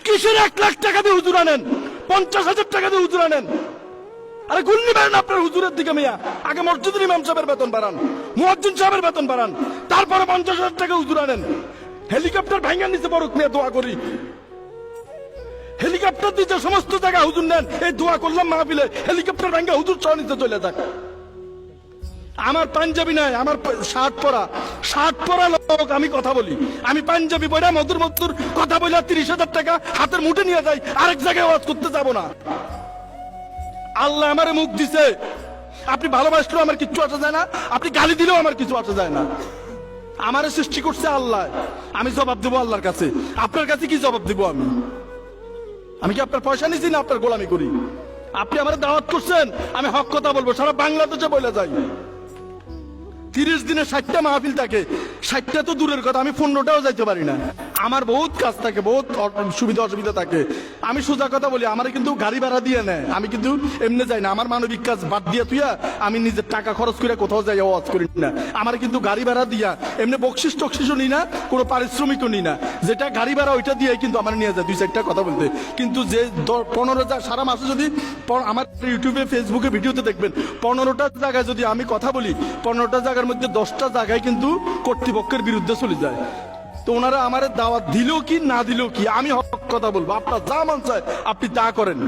কিসের 1 লাখ টাকা দিয়ে হুজুর আনেন, 50,000 টাকা দিয়ে হুজুর আনেন? আরে গুল্লি বেড়ান আপনার হুজুরের দিকে মিয়া। আগে মসজিদের ইমাম সাহেবের বেতন বাড়ান, মুয়াজ্জিন সাহেবের বেতন বাড়ান, তারপরে 50,000 টাকা হুজুর আনেন। হেলিকপ্টার ভাঙা নিচে পড়ুক মিয়া, দোয়া করি। হেলিকপ্টার দিয়ে যে সমস্ত জায়গা হুজুর নেন, এই দোয়া করলাম মাহফিলে হেলিকপ্টার ভাঙা হুজুর সহ নিচে চলে যাক। আমার পাঞ্জাবি নাই, আমার শার্ট পরা লোক, আমি কথা বলি। আমি পাঞ্জাবি পড়া মধুর মধুর কথা বলে 30,000 টাকা হাতের মুঠে নিয়ে যাই, আরেক জায়গায় ওয়াজ করতে যাব না। আল্লাহ আমারে মুখ দিছে, আপনি ভালোবাসলেও আমার কিছু আসা যায় না, আপনি গালি দিলেও আমার কিছু আসা যায় না। আমারে সৃষ্টি করছে আল্লাহ, আমি জবাব দেবো আল্লাহর কাছে। আপনার কাছে কি জবাব দেবো আমি? আমি কি আপনার পয়সা নিছি না আপনার গোলামি করি? আপনি আমার দাওয়াত করছেন, আমি হক কথা বলবো, সারা বাংলাদেশে বলে যাই। 30 দিনে 60টা মাহফিল থাকে, 60টা তো দূরের কথা, আমি 15টাও যাইতে পারি না। আমার বহুত কাজ থাকে, বহুত সুবিধা অসুবিধা থাকে। আমি সোজা কথা বলি, আমার কিন্তু গাড়ি ভাড়া দিয়ে নেয়, আমি কিন্তু এমনি যাই না। আমার মানবিক কাজ বাদ দিয়ে তুইয়া আমি নিজের টাকা খরচ করে কোথাও যাই ওয়াজ করি না। আমার কিন্তু গাড়ি ভাড়া দিয়া এমনি বকশিস টকশিসও নিই না, কোনো পারিশ্রমিকও নিই না। যেটা গাড়ি ভাড়া ওইটা দিয়ে কিন্তু আমার নিয়ে যায় 2-4টা কথা বলতে। কিন্তু যে 15,000 সারা মাসে যদি আমার ইউটিউবে ফেসবুকে ভিডিওতে দেখবেন, 15টা জায়গায় যদি আমি কথা বলি, 15টা জায়গার মধ্যে 10টা জায়গায় কিন্তু কর্তৃপক্ষের বিরুদ্ধে চলে যায়। তো ওনারা আমার দাওয়াত দিলেও কি না দিলেও কি, আমি হক কথা বলবো। আপনার যা মন চায় আপনি তা করেন।